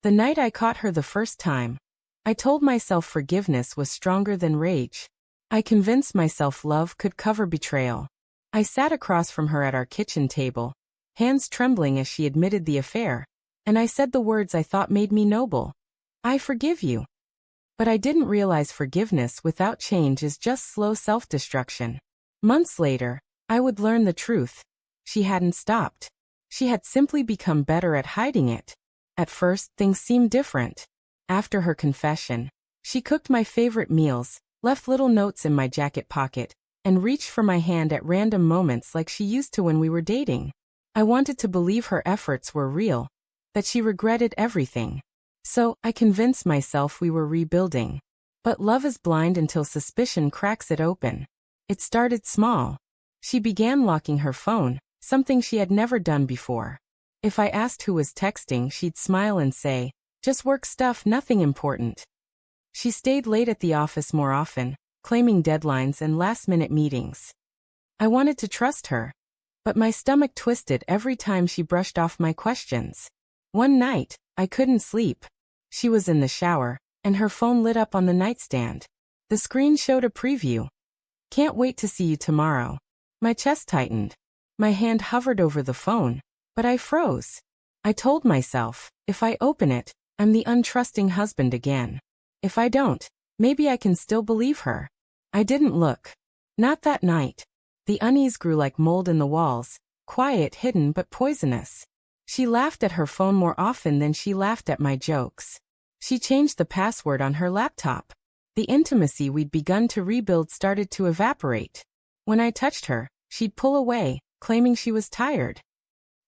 The night I caught her the first time, I told myself forgiveness was stronger than rage. I convinced myself love could cover betrayal. I sat across from her at our kitchen table, hands trembling as she admitted the affair, and I said the words I thought made me noble. I forgive you. But I didn't realize forgiveness without change is just slow self-destruction. Months later, I would learn the truth. She hadn't stopped. She had simply become better at hiding it. At first, things seemed different. After her confession, she cooked my favorite meals, left little notes in my jacket pocket, and reached for my hand at random moments like she used to when we were dating. I wanted to believe her efforts were real, that she regretted everything. So, I convinced myself we were rebuilding. But love is blind until suspicion cracks it open. It started small. She began locking her phone, something she had never done before. If I asked who was texting, she'd smile and say, "Just work stuff, nothing important." She stayed late at the office more often, claiming deadlines and last-minute meetings. I wanted to trust her, but my stomach twisted every time she brushed off my questions. One night, I couldn't sleep. She was in the shower, and her phone lit up on the nightstand. The screen showed a preview. "Can't wait to see you tomorrow." My chest tightened. My hand hovered over the phone, but I froze. I told myself, if I open it, I'm the untrusting husband again. If I don't, maybe I can still believe her. I didn't look. Not that night. The unease grew like mold in the walls, quiet, hidden, but poisonous. She laughed at her phone more often than she laughed at my jokes. She changed the password on her laptop. The intimacy we'd begun to rebuild started to evaporate. When I touched her, she'd pull away, claiming she was tired.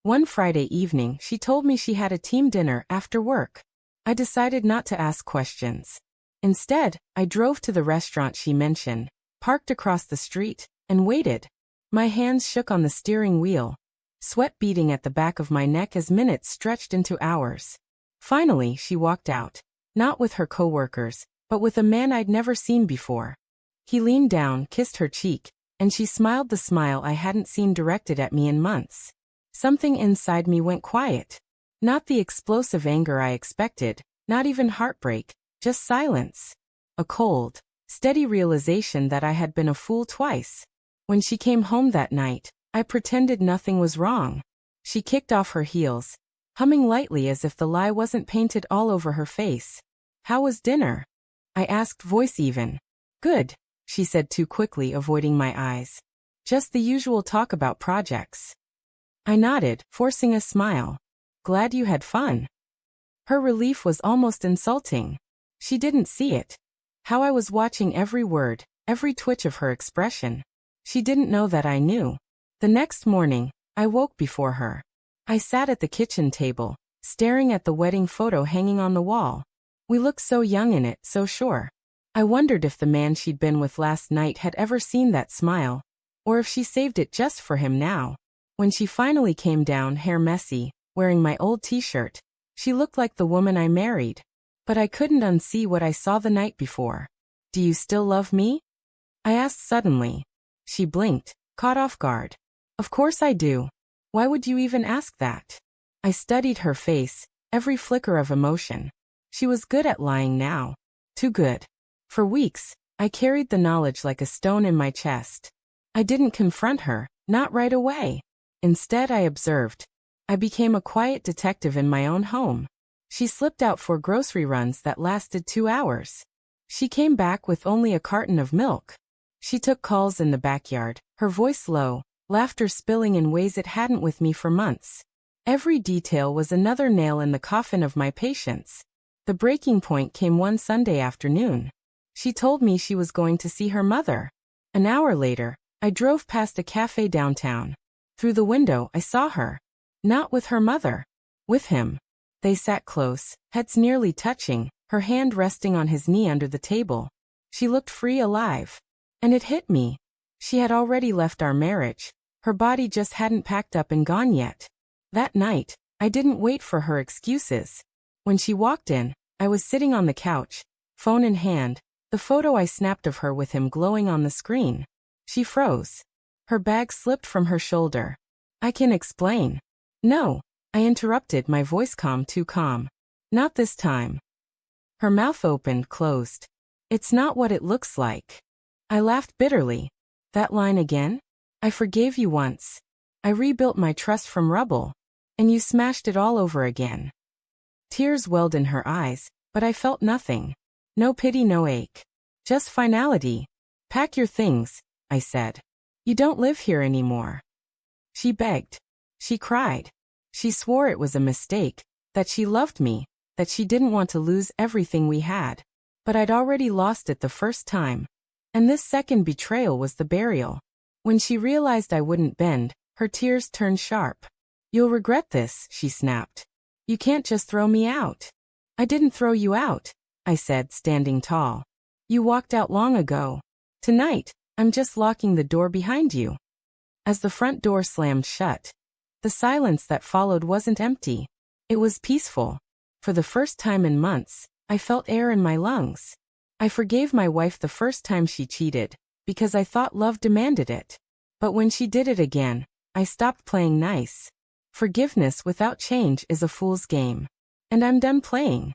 One Friday evening, she told me she had a team dinner after work. I decided not to ask questions. Instead, I drove to the restaurant she mentioned, parked across the street, and waited. My hands shook on the steering wheel, sweat beading at the back of my neck as minutes stretched into hours. Finally, she walked out, not with her coworkers, but with a man I'd never seen before. He leaned down, kissed her cheek, and she smiled the smile I hadn't seen directed at me in months. Something inside me went quiet. Not the explosive anger I expected, not even heartbreak, just silence. A cold, steady realization that I had been a fool twice. When she came home that night, I pretended nothing was wrong. She kicked off her heels, humming lightly as if the lie wasn't painted all over her face. "How was dinner?" I asked, voice even. "Good," she said too quickly, avoiding my eyes. "Just the usual talk about projects." I nodded, forcing a smile. "Glad you had fun." Her relief was almost insulting. She didn't see it. How I was watching every word, every twitch of her expression. She didn't know that I knew. The next morning, I woke before her. I sat at the kitchen table, staring at the wedding photo hanging on the wall. We looked so young in it, so sure. I wondered if the man she'd been with last night had ever seen that smile, or if she saved it just for him now. When she finally came down, hair messy, wearing my old t-shirt, she looked like the woman I married. But I couldn't unsee what I saw the night before. "Do you still love me?" I asked suddenly. She blinked, caught off guard. "Of course I do. Why would you even ask that?" I studied her face, every flicker of emotion. She was good at lying now. Too good. For weeks, I carried the knowledge like a stone in my chest. I didn't confront her, not right away. Instead, I observed. I became a quiet detective in my own home. She slipped out for grocery runs that lasted 2 hours. She came back with only a carton of milk. She took calls in the backyard, her voice low, laughter spilling in ways it hadn't with me for months. Every detail was another nail in the coffin of my patience. The breaking point came one Sunday afternoon. She told me she was going to see her mother. An hour later, I drove past a cafe downtown. Through the window, I saw her. Not with her mother. With him. They sat close, heads nearly touching, her hand resting on his knee under the table. She looked free, alive. And it hit me. She had already left our marriage. Her body just hadn't packed up and gone yet. That night, I didn't wait for her excuses. When she walked in, I was sitting on the couch, phone in hand, the photo I snapped of her with him glowing on the screen. She froze. Her bag slipped from her shoulder. "I can explain." "No," I interrupted, my voice calm, too calm. Not this time. Her mouth opened, closed. It's not what it looks like. I laughed bitterly. That line again? I forgave you once. I rebuilt my trust from rubble. And you smashed it all over again. Tears welled in her eyes, but I felt nothing. No pity, no ache. Just finality. Pack your things, I said. You don't live here anymore. She begged. She cried. She swore it was a mistake, that she loved me, that she didn't want to lose everything we had. But I'd already lost it the first time. And this second betrayal was the burial. When she realized I wouldn't bend, her tears turned sharp. You'll regret this, she snapped. You can't just throw me out. I didn't throw you out, I said, standing tall. You walked out long ago. Tonight, I'm just locking the door behind you. As the front door slammed shut, the silence that followed wasn't empty. It was peaceful. For the first time in months, I felt air in my lungs. I forgave my wife the first time she cheated, because I thought love demanded it. But when she did it again, I stopped playing nice. Forgiveness without change is a fool's game. And I'm done playing.